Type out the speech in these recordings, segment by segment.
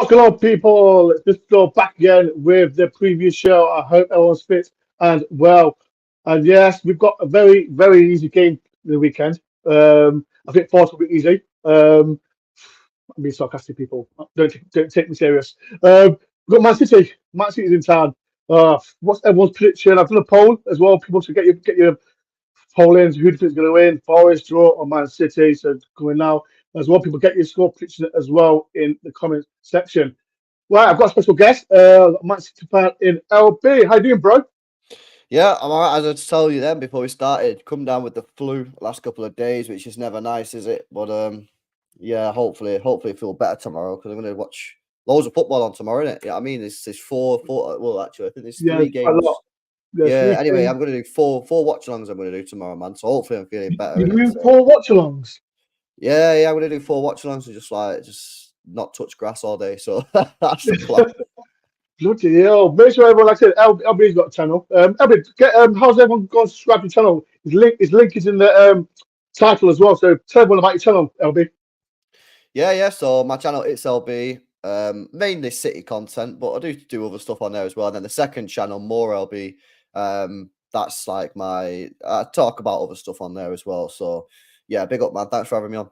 What's going on, people? Let's just go back again with the previous show. I hope everyone's fit and well. And yes, we've got a very, very easy game the weekend. I think Forest will be easy. I'm being sarcastic, people. Don't take me serious. We've got Man City. Man City's in town. What's everyone's prediction? I've done a poll as well. People should get your poll in. Who do you think is going to win? Forest, draw, or Man City? So coming now as well. People get your score prediction as well in the comment section. Right, I've got a special guest, Man City fan in LB. How you doing, bro? Yeah, I'm alright. As I told you then before we started, come down with the flu last couple of days, which is never nice, is it? But yeah, hopefully feel better tomorrow because I'm going to watch loads of football on tomorrow, isn't it? Yeah, I mean, there's four. Well, actually, I think there's Yeah, three quite a games. lot. Yeah, Yeah. three Anyway, games. I'm going to do four watch-alongs. I'm going to do tomorrow, man. So hopefully I'm feeling better You in it. doing So 4 watch-alongs? yeah, I'm going to do four watch-alongs and just not touch grass all day. So that's the plan. Bloody hell! Make sure everyone, like I said, LB's got a channel. LB, how's everyone gone to subscribe to your channel? His link is in the title as well. So tell everyone about your channel, LB. Yeah. So my channel, it's LB, mainly City content, but I do other stuff on there as well. And then the second channel, more LB, that's like I talk about other stuff on there as well. So yeah, big up, man. Thanks for having me on.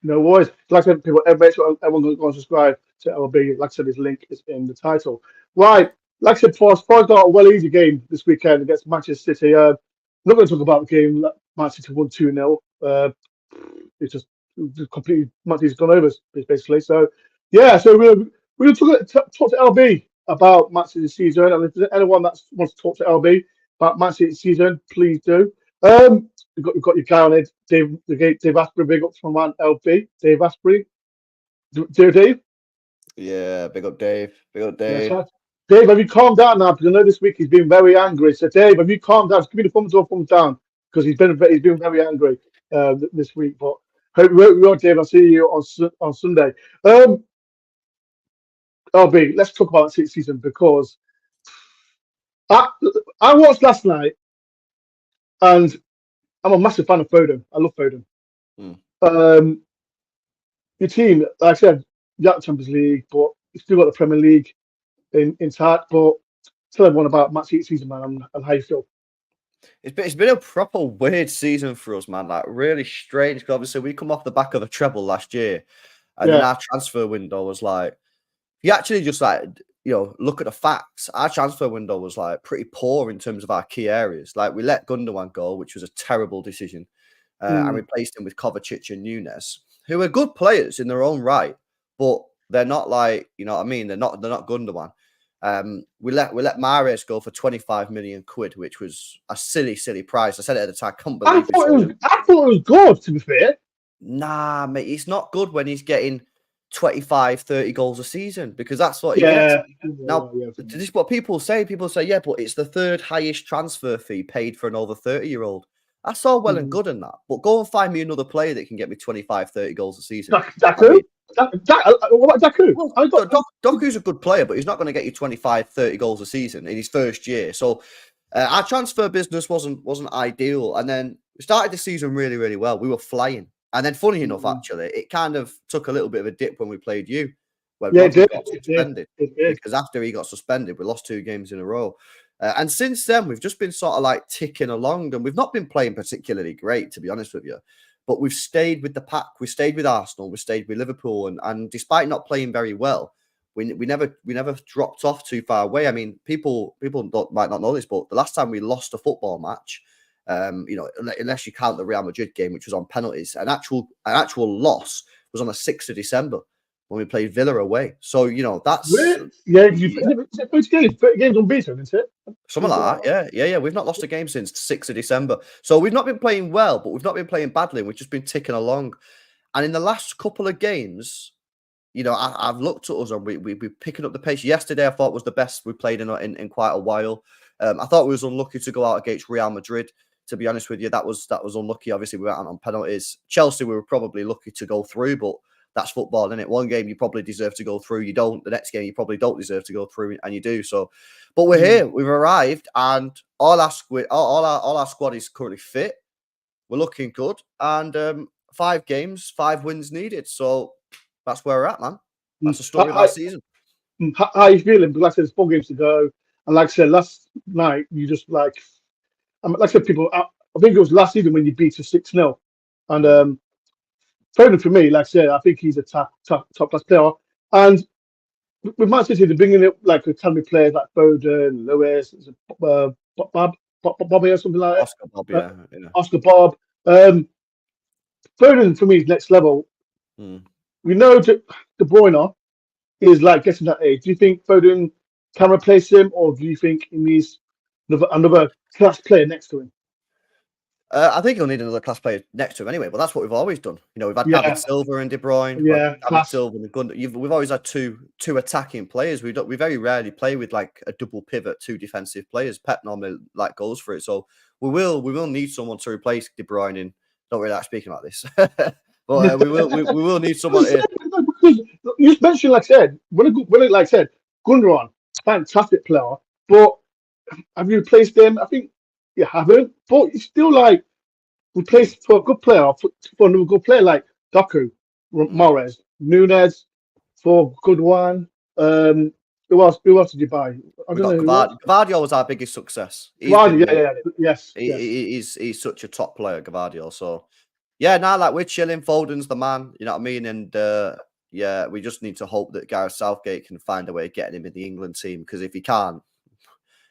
No worries. Like I said, people, make sure everyone go and subscribe to LB. Like I said, his link is in the title. Right. Like I said, Forest got a well easy game this weekend against Manchester City. I'm not going to talk about the game. Manchester City won 2-0. It's just completely Manchester's gone over basically. So yeah. So we're going to talk to LB about Manchester season. And if there's anyone that wants to talk to LB about Manchester season, please do. You've got your guy on it, Dave Asprey, big up from Man LP. Dave Asprey. Dave? Yeah, big up, Dave. Big up, Yes, Dave. right. Dave, have you calmed down now? Because I know this week he's been very angry. So Dave, have you calmed down? Just give me the thumbs up, thumbs down, because he's been very angry this week. But hope we are, Dave. I'll see you on Sunday. LB, let's talk about the season because I I watched last night and I'm a massive fan of Foden. I love Foden. Mm. Your team, like I said, you got the Champions League, but you still got the Premier League in tight. But tell everyone about Man City season, man, and how you feel. It's been a proper weird season for us, man. Like really strange. Because obviously we come off the back of a treble last year, and then Yeah. our transfer window was like, you actually just look at the facts. Our transfer window was like pretty poor in terms of our key areas. Like we let Gundogan go, which was a terrible decision, and replaced him with Kovacic and Nunes, who are good players in their own right, but they're not like, you know what I mean. They're not Gundogan. We let Mahrez go for 25 million quid, which was a silly price. I said it at the time. I can't I believe we thought it sold was. him. I thought it was good. To be fair. Nah, mate, it's not good when he's getting 25, 30 goals a season because that's what he gets. Yeah. Now, Yeah. this is what people say. People say, yeah, but it's the third highest transfer fee paid for an over 30-year-old. That's all well and good and that. But go and find me another player that can get me 25, 30 goals a season. Daku? I mean, What about Daku? well, Doku's a good player, but he's not going to get you 25, 30 goals a season in his first year. So our transfer business wasn't ideal. And then we started the season really, really well. We were flying. And then funny enough, actually, it kind of took a little bit of a dip when we played you, when Yeah, it Rodri did. got It did. suspended. It did. Because after he got suspended, we lost 2 games in a row. And since then, we've just been sort of like ticking along. And we've not been playing particularly great, to be honest with you. But we've stayed with the pack. We stayed with Arsenal. We stayed with Liverpool. And despite not playing very well, we never dropped off too far away. I mean, people might not know this, but the last time we lost a football match, unless you count the Real Madrid game, which was on penalties, an actual loss was on the 6th of December when we played Villa away. So, that's Yeah, which games? 30 games unbeaten, isn't it? something like that. Yeah. We've not lost a game since the 6th of December. So we've not been playing well, but we've not been playing badly. We've just been ticking along. And in the last couple of games, I've looked at us and we're picking up the pace. Yesterday, I thought was the best we played in quite a while. I thought we was unlucky to go out against Real Madrid. To be honest with you, that was unlucky. Obviously, we went out on penalties. Chelsea, we were probably lucky to go through, but that's football, isn't it? One game you probably deserve to go through, you don't. The next game you probably don't deserve to go through, and you do. So, but we're here. We've arrived, and all our squad is currently fit. We're looking good, and 5 games, 5 wins needed. So that's where we're at, man. That's the story of our season. How are you feeling? Because like I said, there's 4 games to go, and like I said last night, you just like I said, people. I think it was last season when you beat us 6-0, and Foden for me, like I said, I think he's a top class player. And with Man City, they're bringing it like academy players like Foden, Lewis, Bobby or something like Oscar Bob, that. yeah. Oscar Bob. Foden for me is next level. Mm. We know De Bruyne is like getting that age. Do you think Foden can replace him, or do you think he needs another class player next to him? I think he'll need another class player next to him anyway, but that's what we've always done. You know, we've had David Yeah, Silva and De Bruyne. We've had yeah, David class. Silva and Gundogan. We've always had two attacking players. We very rarely play with like a double pivot, 2 defensive players. Pep normally like goes for it. So we will need someone to replace De Bruyne. And not really like speaking about this, but we will need someone to. Because you mentioned, like I said, like I said, Gundogan, fantastic player, but have you replaced them? I think you haven't, but it's still like replaced for a good player for another good player like Doku, Morez, Nunez for good one. Who else? Who else did you buy? I We don't got know who else. Gvardiol was our biggest success. He's Vardy, been yeah, yes, yes. he's such a top player, Gvardiol. So yeah, now like we're chilling. Foden's the man, you know what I mean? And yeah, we just need to hope that Gareth Southgate can find a way of getting him in the England team. Because if he can't,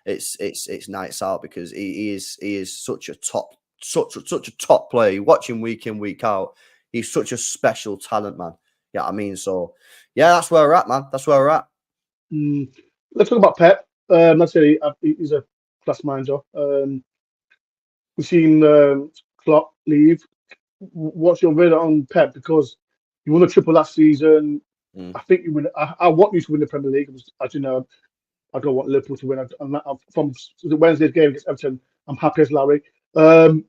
it's nights out. Because he is such a top player. You watch him week in, week out. He's such a special talent, man. Yeah, you know what I mean. So yeah, that's where we're at, man. That's where we're at. Let's talk about Pep. Let's say he's a class manager. We've seen Klopp leave. What's your read on Pep? Because you won a triple last season. I think you win. I want you to win the Premier League. As you know, I don't want Liverpool to win. From the Wednesday's game against Everton, I'm happy as Larry. Do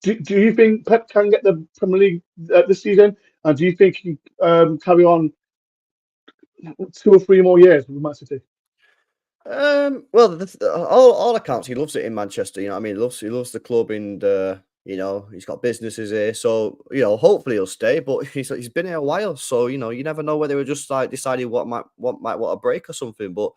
you think Pep can get the Premier League this season? And do you think he carry on 2 or 3 more years with Man City? Well, all accounts, he loves it in Manchester. You know what I mean? He loves the club, and you know, he's got businesses here. So you know, hopefully he'll stay. But he's been here a while, so you know, you never know whether we're just like deciding what might want a break or something. But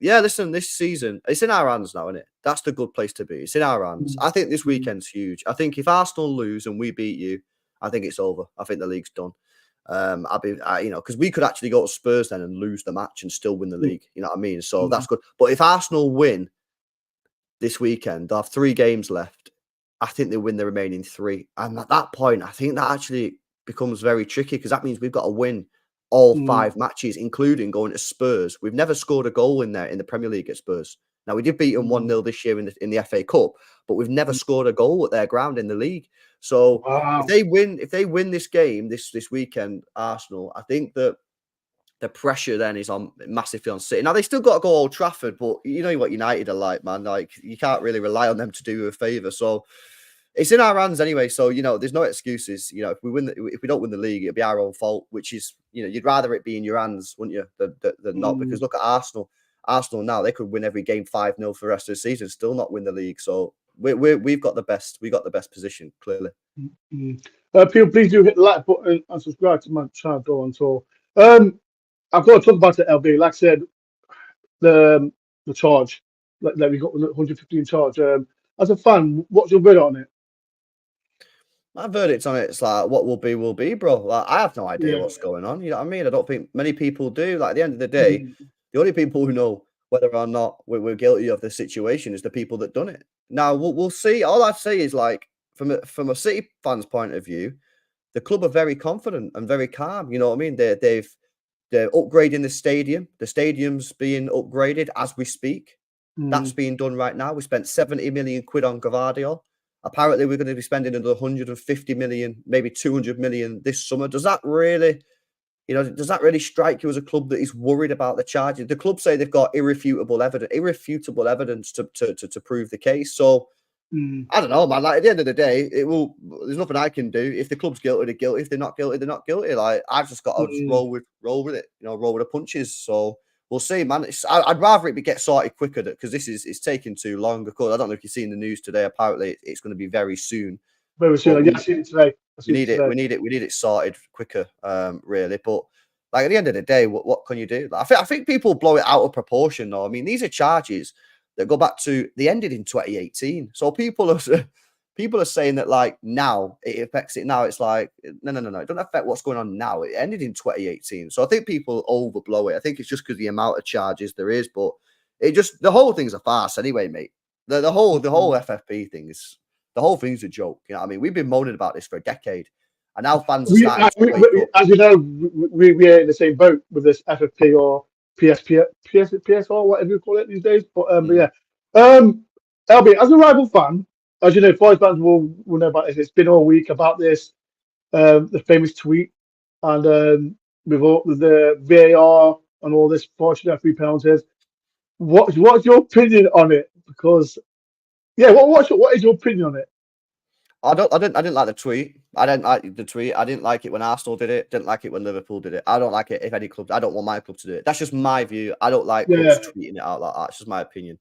yeah, listen, this season it's in our hands now, isn't it? That's the good place to be. It's in our hands. I think this weekend's huge. I think if Arsenal lose and we beat you, I think it's over. I think the league's done. You know, because we could actually go to Spurs then and lose the match and still win the league. You know what I mean? So that's good. But if Arsenal win this weekend, they have 3 games left. I think they win the remaining 3, and at that point, I think that actually becomes very tricky because that means we've got to win all 5 matches, including going to Spurs. We've never scored a goal in there in the Premier League at Spurs. Now we did beat them 1-0 this year in the FA Cup, but we've never scored a goal at their ground in the league. So if they win this game this weekend, Arsenal, I think that the pressure then is on massively on City. Now they still got to go Old Trafford, but you know what United are like, man. Like you can't really rely on them to do you a favour. So it's in our hands anyway. So you know, there's no excuses. You know, if we don't win the league, it'll be our own fault. Which is, you know, you'd rather it be in your hands, wouldn't you, than not? Because look at Arsenal. Arsenal now, they could win every game 5-0 for the rest of the season, still not win the league. So we've got the best position, clearly. People, please do hit the like button and subscribe to my channel, DoreOntour. I've got to talk about it, LB. Like I said, the charge, like we got 115 charge. As a fan, what's your verdict on it? My verdict on it's like what will be, bro. Like I have no idea Yeah. what's going on. You know what I mean? I don't think many people do. Like at the end of the day, the only people who know whether or not we're guilty of the situation is the people that done it. Now we'll see. All I'd say is like from a City fan's point of view, the club are very confident and very calm. You know what I mean? They're upgrading the stadium. The stadium's being upgraded as we speak. That's being done right now. We spent 70 million quid on Gvardiol. Apparently, we're going to be spending another 150 million, maybe 200 million this summer. Does that really strike you as a club that is worried about the charges? The club say they've got irrefutable evidence to prove the case. So I don't know, man. Like at the end of the day, there's nothing I can do. If the club's guilty, they're guilty. If they're not guilty, they're not guilty. Like I've just got to just roll with it, you know, roll with the punches. So we'll see, man. I'd rather it get sorted quicker because it's taking too long. Of course, I don't know if you've seen the news today. Apparently, it's going to be very soon. Very soon. Yeah, I seen it today. We need it sorted quicker, really. But Like at the end of the day, what can you do? Like, I think people blow it out of proportion, though. I mean, these are charges that go back to they ended in 2018. So people are saying that like now it affects it now. It's like no. It doesn't affect what's going on now. It ended in 2018. So I think people overblow it. I think it's just because the amount of charges there is, but it just the whole thing's a farce anyway, mate. The whole FFP thing is the whole thing's a joke. You know what I mean? We've been moaning about this for a decade. And now fans are starting to wake up. As you know, we're in the same boat with this FFP or PSR, whatever you call it these days. But yeah, LB, as a rival fan, as you know, Forest fans will know about this. It's been all week about this, the famous tweet, and with the VAR and all this fortunate FP penalties. What's your opinion on it? Because yeah, what is your opinion on it? I didn't like the tweet. I didn't like the tweet. I didn't like it when Arsenal did it. Didn't like it when Liverpool did it. I don't like it if any club. I don't want my club to do it. That's just my view. I don't like clubs tweeting it out like that. It's just my opinion.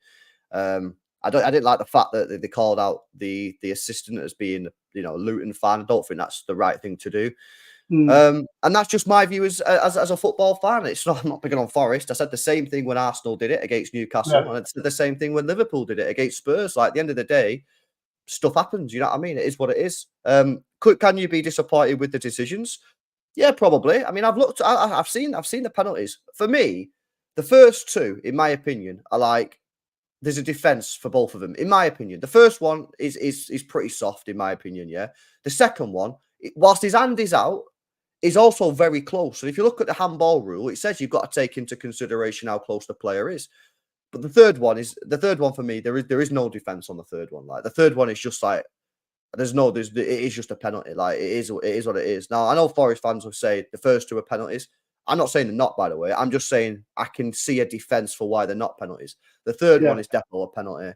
I didn't like the fact that they called out the assistant as being a Luton fan. I don't think that's the right thing to do. And that's just my view as a football fan. I'm not picking on Forest. I said the same thing when Arsenal did it against Newcastle, and I said the same thing when Liverpool did it against Spurs. Like at the end of the day, stuff happens. You know what I mean? It is what it is. Can you be disappointed with the decisions? Yeah, probably. I mean, I've seen the penalties. For me, the first two, in my opinion, are like there's a defense for both of them. In my opinion, the first one is pretty soft. In my opinion, yeah. The second one, whilst his hand is out, is also very close. And if you look at the handball rule, it says you've got to take into consideration how close the player is. But the third one for me. There is no defense on the third one. Like the third one is just like it is just a penalty. Like it is what it is. Now I know Forest fans will say the first two are penalties. I'm not saying they're not, by the way. I'm just saying I can see a defense for why they're not penalties. The third one is definitely a penalty,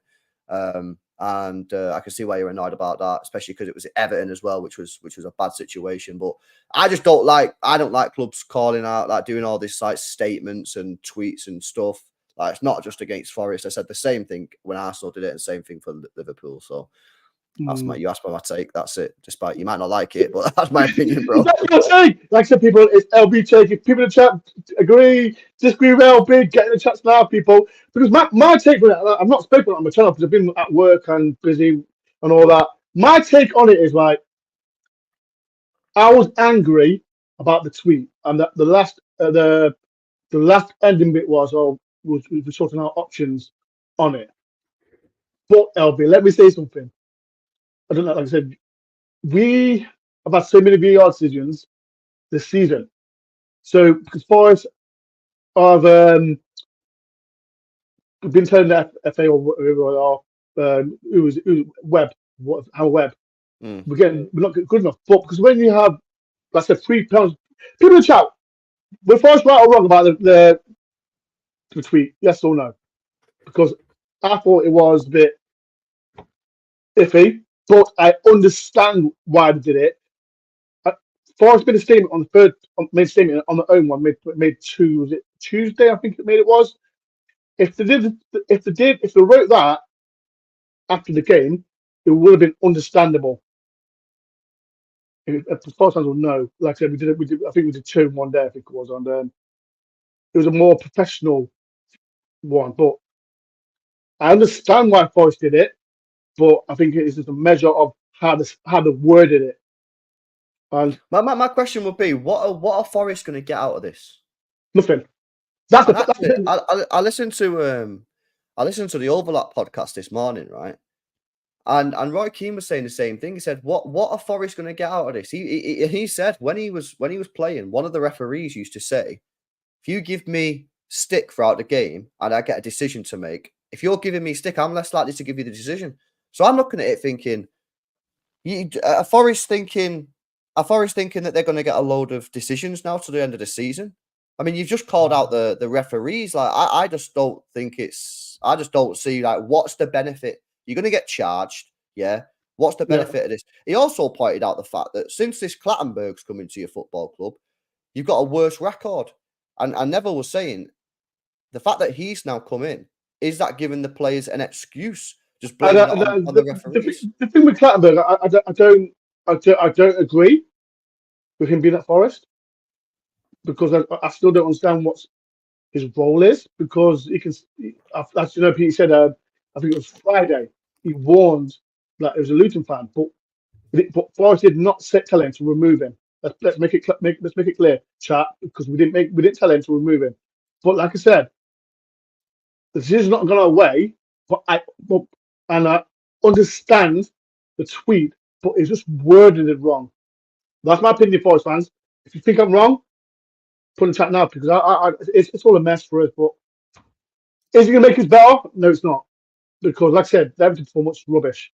and I can see why you're annoyed about that, especially because it was Everton as well, which was a bad situation. But I don't like clubs calling out, like doing all this like statements and tweets and stuff. Like it's not just against Forest. I said the same thing when Arsenal did it, and same thing for Liverpool. So that's you asked for my take. That's it. Despite you might not like it, but that's my opinion, bro. That's what I'm saying. Like I said, people, it's LB take. If people in the chat agree, disagree with LB, get in the chats now, people. Because my take on it, I'm not speaking on my channel because I've been at work and busy and all that. My take on it is like I was angry about the tweet and that the last ending bit was sorting out options on it. But LB, let me say something. I don't know. Like I said, we have had so many VAR decisions this season. So because Forest have been telling the FA or whoever who was Webb, how Webb, we're not good enough. But because when you have, like I said, 3 pounds, people in the chat, were Forest right or wrong about the tweet? Yes or no? Because I thought it was a bit iffy, but I understand why they did it. Forest made a statement on the on the own one, made Tuesday, I think it was. If they wrote that after the game, it would have been understandable. If the Forest fans will know, like I said, we did. I think we did 2 in one day. I think it was, and it was a more professional one. But I understand why Forest did it, but I think it is just a measure of how they worded it. And my question would be, what are Forest going to get out of this? Nothing. I listened to the Overlap podcast this morning, right? And Roy Keane was saying the same thing. He said, "What are Forest going to get out of this?" He said when he was playing, one of the referees used to say, "If you give me stick throughout the game and I get a decision to make, if you're giving me stick, I'm less likely to give you the decision." So I'm looking at it thinking, Forest thinking that they're going to get a load of decisions now to the end of the season. I mean, you've just called out the referees. Like, I just don't think I just don't see, like, what's the benefit? You're going to get charged, yeah? What's the benefit of this? He also pointed out the fact that since this Clattenburg's come into your football club, you've got a worse record. And Neville was saying, the fact that he's now come in, is that giving the players an excuse? Just blaming it on the referees? The thing with Clattenburg, I don't agree with him being at Forest. because I still don't understand what his role is, because he can. As you know, Pete said, I think it was Friday. He warned that it was a Luton fan, but Forest did not tell him to remove him. Let's make it let's make it clear, chat, because we didn't tell him to remove him. But like I said, the decision's not gone away. And I understand the tweet, but it's just worded it wrong. That's my opinion, Forest fans. If you think I'm wrong, put in chat now, because it's all a mess for us. But is it going to make us better? No, it's not, because like I said, the Everton performance rubbish.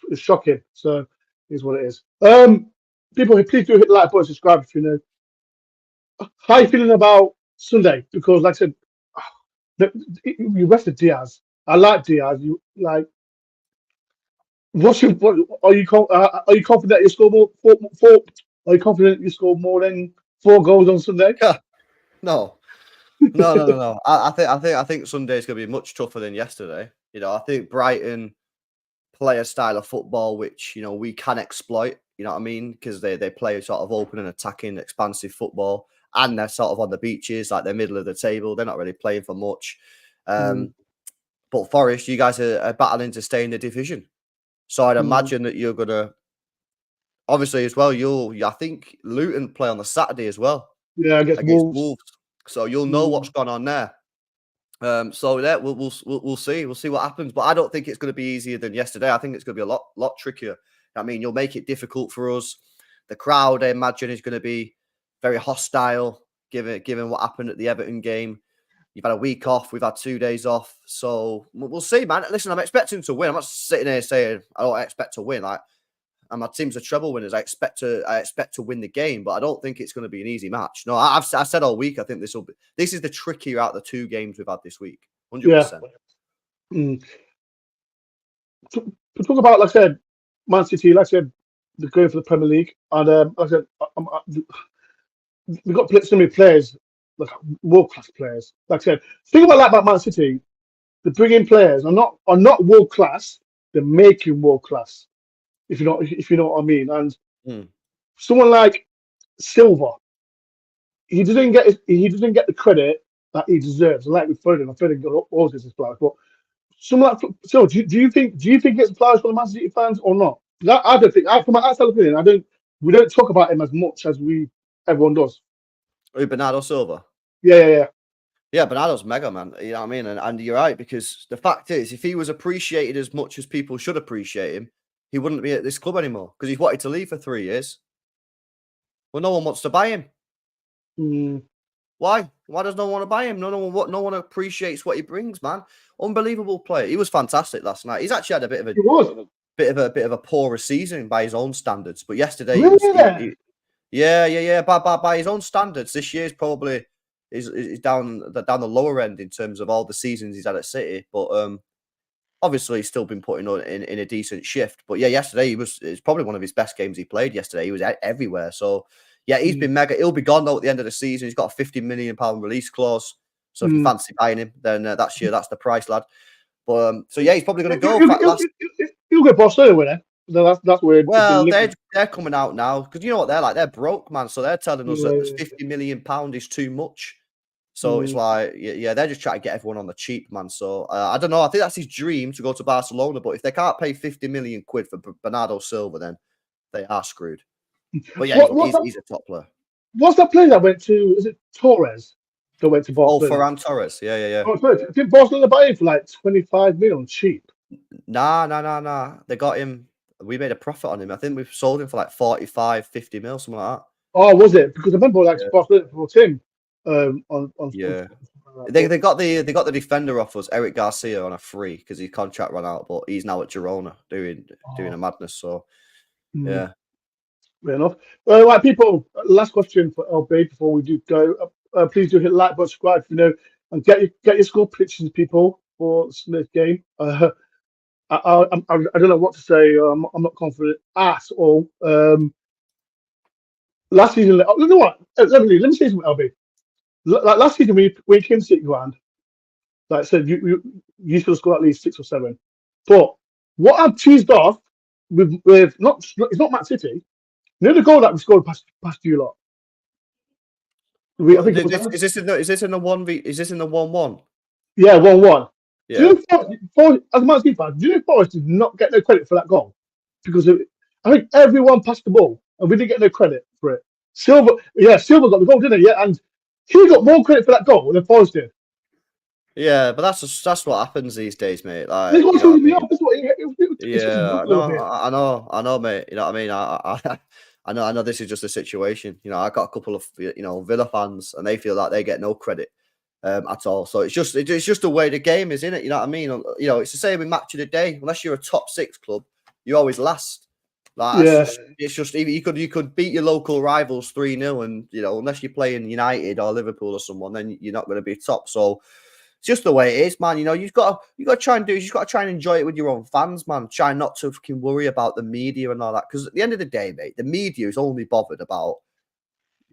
It's shocking. So here's what it is. People, please do hit the like button, subscribe if you know. How are you feeling about Sunday? Because like I said, you rested Diaz. I like Diaz. You like. Are you confident you score more? Are you confident you score more than 4 goals on Sunday? No. No. I think Sunday's going to be much tougher than yesterday. I think Brighton play a style of football which we can exploit. You know what I mean? Because they play sort of open and attacking, expansive football, and they're sort of on the beaches, like they're middle of the table. They're not really playing for much. But Forest, you guys are battling to stay in the division. So I'd imagine that you're gonna, obviously as well. I think Luton play on the Saturday as well. Yeah, against Wolves. So you'll know what's gone on there. So yeah, we'll see. We'll see what happens. But I don't think it's going to be easier than yesterday. I think it's going to be a lot trickier. I mean, you'll make it difficult for us. The crowd, I imagine, is going to be very hostile, given what happened at the Everton game. You've had a week off. We've had 2 days off. So we'll see, man. Listen, I'm expecting to win. I'm not sitting here saying I don't expect to win. And my team's a treble winners. I expect to win the game, but I don't think it's going to be an easy match. No, I've said all week. I think this is the trickier out of the 2 games we've had this week. 100%. Yeah. To talk about, like I said, Man City. Like I said, they're going for the Premier League, and like I said, we've got so many players, like world class players. Like I said, think about Man City. They're bringing players are not world class. They're making world class. If you know what I mean. And someone like Silva, he doesn't get the credit that he deserves. Like with Foden, Foden got all this flowers. But someone like so, do you think it's flowers for the Man City fans or not? I don't think. From my outside opinion, we don't talk about him as much as everyone does. Bernardo Silva. Yeah. Yeah, Bernardo's mega, man. You know what I mean? And you're right, because the fact is, if he was appreciated as much as people should appreciate him, he wouldn't be at this club anymore, because he's wanted to leave for 3 years. Well, no one wants to buy him. Why? Why does no one want to buy him? No one appreciates what he brings, man. Unbelievable player. He was fantastic last night. He's actually had a bit of a poorer season by his own standards. But yesterday, by his own standards, this year's probably is down the lower end in terms of all the seasons he's had at City. But obviously, he's still been putting on in a decent shift. But yeah, yesterday it's probably one of his best games he played yesterday. He was everywhere. So yeah, he's been mega. He'll be gone though at the end of the season. He's got a £50 million release clause. So if you fancy buying him, then that's the price, lad. But so yeah, he's probably going to go. He'll get Barcelona winner. That's weird. Well, they're coming out now, because you know what they're like. They're broke, man. So they're telling us that £50 million is too much. So it's like, yeah, they're just trying to get everyone on the cheap, man. So I don't know. I think that's his dream, to go to Barcelona. But if they can't pay 50 million quid for Bernardo Silva, then they are screwed. But yeah, he's a top player. What's that player that went to? Is it Torres that went to Barcelona? Oh, Ferran Torres. Yeah. Did Barcelona buy him for like 25 million cheap? Nah. They got him. We made a profit on him. I think we've sold him for like 45, 50 mil, something like that. Oh, was it? Because I remember Barcelona brought him. They got the defender off us, Eric Garcia, on a free, because his contract ran out, but he's now at Girona doing a madness. So yeah, fair enough. Well, right, people. Last question for LB before we do go. Please do hit like button, subscribe, and get your score predictions, people, for Smith's game. I don't know what to say. I'm not confident at all. Last season, you know what? Let me say something, LB. Last season, when you came to City Ground, like I said, you should have scored at least 6 or 7. But what I've teased off with it's not Man City. You know the goal that we scored past you lot. I think it was, Is this in the 1-1? yeah, 1-1. Do Yeah. you know, as a Man City fan, do you know Forest did not get no credit for that goal? Because I think everyone passed the ball and we didn't get no credit for it. Silva got the goal, didn't he? Yeah, and he got more credit for that goal than Forest did. Yeah, but that's what happens these days, mate. This Like, was you know what I me mean? off. This is what it's just Yeah, a little no, bit. I know, mate. You know what I mean? I know this is just a situation. You know, I got a couple of Villa fans, and they feel like they get no credit at all. So it's just the way the game is, isn't it? You know what I mean? You know, it's the same in match of the day. Unless you're a top 6 club, you always last. Like Yeah. it's just you could beat your local rivals 3-0, and unless you're playing United or Liverpool or someone, then you're not going to be top. So it's just the way it is, man. You've got to try and enjoy it with your own fans, man. Try not to fucking worry about the media and all that, because at the end of the day, mate, the media is only bothered about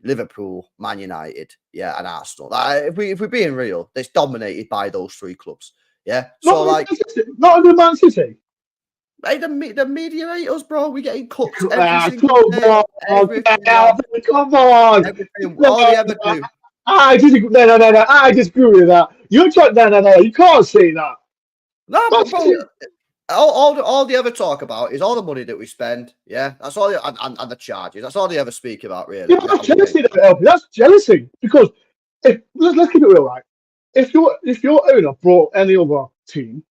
Liverpool, Man United, yeah, and Arsenal. Like, if we're being real, it's dominated by those 3 clubs, yeah. So like, not even Man City. hey, the media hate us, bro. We're getting cooked Come every single day. on, Everything, come on. everything. No, All they ever do. I disagree. No. I disagree with that. You're trying. No. You can't say that. No, Man but bro, City- all they ever talk about is all the money that we spend. Yeah, that's all. And the charges. That's all they ever speak about, really. Yeah, but that's jealousy, though, LP. That's jealousy. Because if let's keep it real, right? If your owner brought any other team,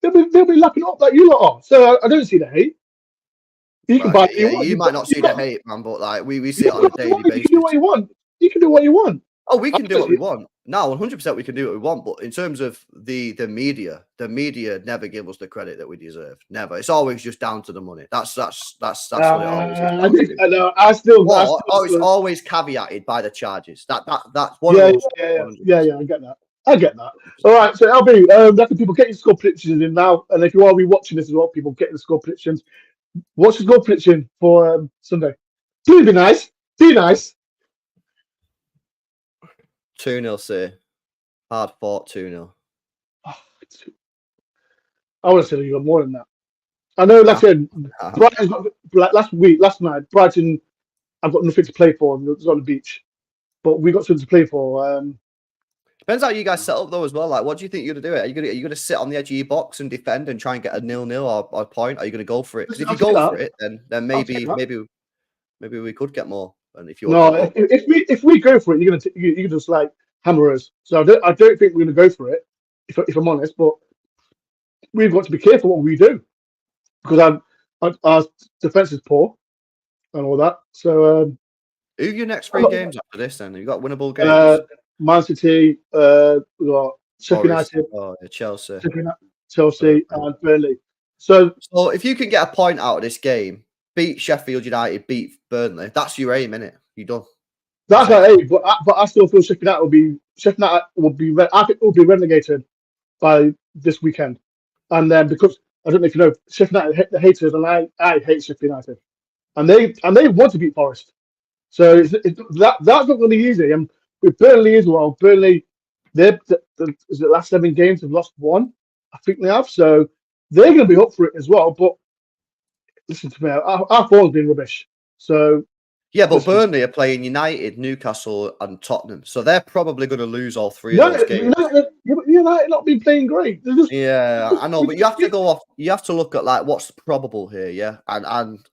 they'll be lapping up like you lot are. So I don't see the hate. You can Well, buy what yeah, you want. you might not see the hate, man, but like we see it on a daily basis. You can do what you want. You can do what you want. Oh, we can do what we want. No, 100% we can do what we want. But in terms of the media never give us the credit that we deserve. Never. It's always just down to the money. That's what it always is down to. It's always caveated by the charges. That's one of those. Yeah. I get that. All right, so LB, that's the people getting score predictions in now, and if you are rewatching this as well, people getting the score predictions. What's your score prediction for Sunday? Please be nice. Be nice. 2-0, say. Hard fought 2-0. I want to say you got more than that. I know, like I said, Brighton's got, like last night, Brighton, I've got nothing to play for. It's on the beach, but we got something to play for. Depends how you guys set up though as well. Like, what do you think you're gonna do? Are you gonna sit on the edge of your box and defend and try and get a 0-0 or a point? Are you gonna go for it? Because if you go for it, then maybe we could get more. And if you if we go for it, you can just like hammer us. So I don't think we're gonna go for it. If I'm honest, but we've got to be careful what we do because our defense is poor and all that. So who are your next 3 games after this? Then you've got winnable games. Man City, we got Sheffield United, Chelsea, and Burnley. So if you can get a point out of this game, beat Sheffield United, beat Burnley, that's your aim, innit? You're done. That's our aim, but I still feel Sheffield United will be. I think it will be relegated by this weekend, and then because I don't know if you know, Sheffield United hate the haters, and I hate Sheffield United, and they want to beat Forest. So that's not going to be easy. And with Burnley as well, Burnley, the last 7 games have lost 1. I think they have. So they're going to be up for it as well. But listen to me, our form's been rubbish. So yeah, but Burnley are playing United, Newcastle, and Tottenham, so they're probably going to lose all 3 of those games. United not been playing great. Yeah, I know, but you have to go off. You have to look at like what's probable here, yeah. And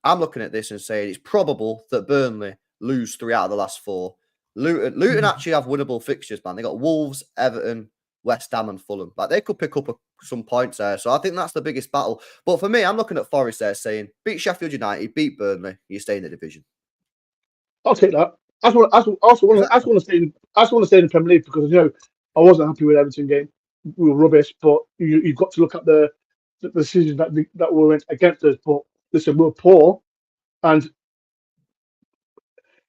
I'm looking at this and saying it's probable that Burnley lose 3 out of the last 4. Luton actually have winnable fixtures, man. They got Wolves, Everton, West Ham, and Fulham. Like they could pick up some points there. So I think that's the biggest battle. But for me, I'm looking at Forest there saying beat Sheffield United, beat Burnley, you stay in the division. I'll take that. I also want to stay in the Premier League because I wasn't happy with Everton game. We were rubbish, but you've got to look at the decisions that were against us. But listen, we're poor, and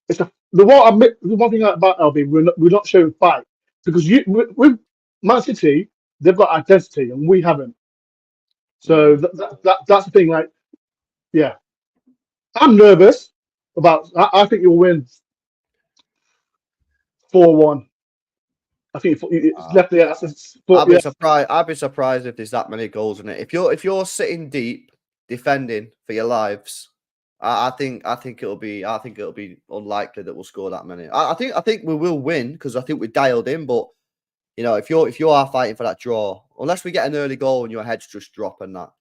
it's the one thing about LB, we're not showing fight because with Man City they've got identity and we haven't. So that's the thing. Like, yeah, I'm nervous about. I think you'll win 4-1. I think it's left there. I'd be surprised if there's that many goals in it. If you're sitting deep defending for your lives I think it'll be unlikely that we'll score that many. I think we will win because I think we're dialed in. But you know, if you are fighting for that draw, unless we get an early goal and your heads just drop and that,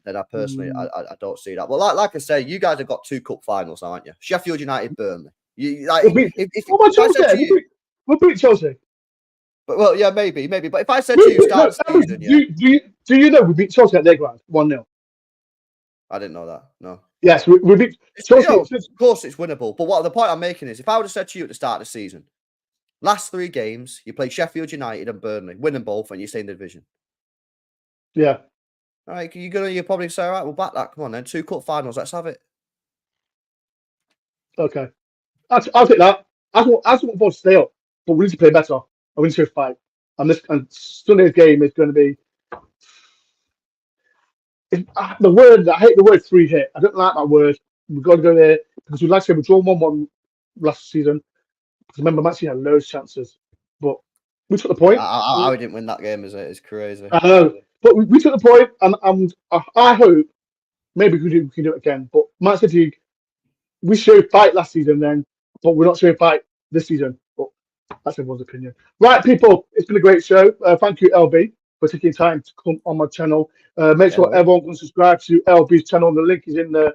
then I personally I don't see that. But like I say, you guys have got 2 cup finals, aren't you? Sheffield United, Burnley. You like if I said to you, we'll beat Chelsea. But well, yeah, maybe. But if I said to you, start the season, do you know we beat Chelsea at their ground 1-0? I didn't know that. No. Yes, we beat Chelsea. Of course, it's winnable. But what the point I'm making is, if I would have said to you at the start of the season, last 3 games, you play Sheffield United and Burnley, win them both, and you stay in the division. Yeah. All right, you probably say, all right, we'll back that. Come on then, 2 cup finals, let's have it. Okay, I'll take that. I just want to stay up, but we need to play better. We need to fight. And Sunday's game is going to be. The word I hate the word free hit. I don't like that word. We've got to go there because like I said, we drawn 1-1 last season. Remember, Man City had loads of chances, but we took the point. How we didn't win that game is crazy. I know, but we took the point, and I hope maybe we can do it again. But Man City, we showed fight last season then, but we're not showing fight this season. But that's everyone's opinion. Right, people, it's been a great show. Thank you, LB, for taking time to come on my channel. Make sure everyone can subscribe to LB's channel. The link is in the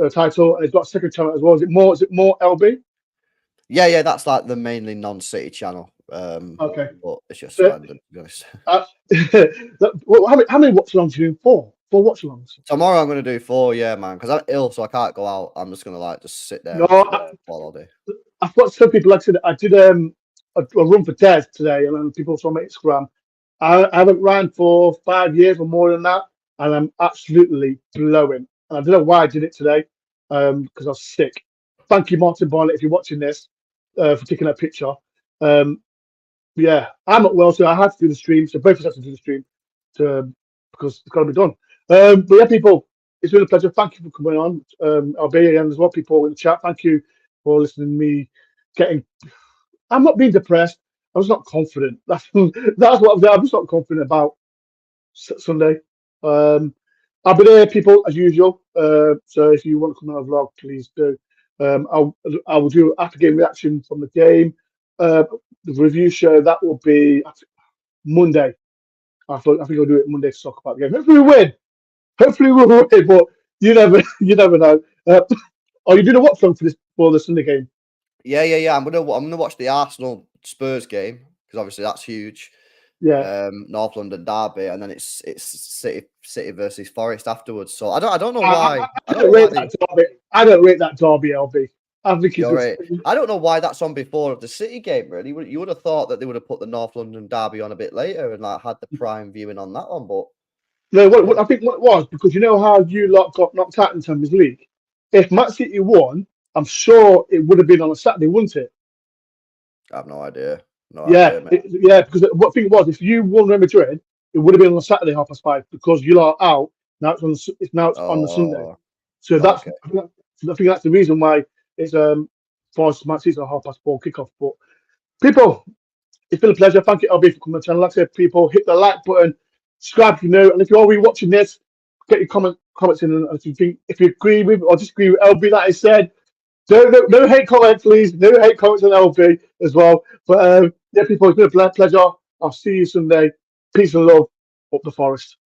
title, and it's got a second channel as well. Is it more LB? Yeah, that's like the mainly non-City channel. Okay, but it's just random, to be honest. How many watch-alongs are you doing? 4 watch-alongs. Tomorrow I'm going to do 4, yeah, man, because I'm ill, so I can't go out. I'm just going to just sit there. All day. I've got some people. Like I said, I did a run for Des today, and then people saw my Instagram. I haven't ran for 5 years or more than that, and I'm absolutely blowing. And I don't know why I did it today, because I was sick. Thank you, Martin Barnett, if you're watching this, for taking that picture. Yeah, I'm not well, so I had to do the stream. So both of us have to do the stream, because it's got to be done. But yeah, people, it's been a pleasure. Thank you for coming on. I'll be here as well, people in the chat. Thank you for listening to me I'm not being depressed. I was not confident. That's what I'm just not confident about Sunday. I'll be there, people, as usual. So if you want to come on a vlog, please do. I will do after game reaction from the game. The review show that will be Monday. I think I'll do it Monday to talk about the game. Hopefully we win. Hopefully we'll win, but you never know. Are you doing a watch for the Sunday game? Yeah. I'm gonna watch the Arsenal Spurs game because obviously that's huge. Yeah. North London derby, and then it's City versus Forest afterwards. So I don't know why. I don't rate that derby, LB. I think it's right. I don't know why that's on before the City game. Really, you would have thought that they would have put the North London derby on a bit later and had the prime viewing on that one. But no, I think what it was, because you know how you lot got knocked out in Champions League. If Man City won, I'm sure it would have been on a Saturday, wouldn't it? I have no idea. Because what thing was, if you won Real Madrid, it would have been on a Saturday 5:30 because you lot are out. Now it's on the Sunday. So that's I think that's the reason why it's Forest Man City 4:30 kickoff. But people, it's been a pleasure. Thank you, LB, for coming on the channel. Like I said, people, hit the like button, subscribe if you know, and if you're already watching this, get your comments in. And if you agree with or disagree with LB that I said, no hate comments, please. No hate comments on LB as well. But yeah, people, it's been a pleasure. I'll see you Sunday. Peace and love up the Forest.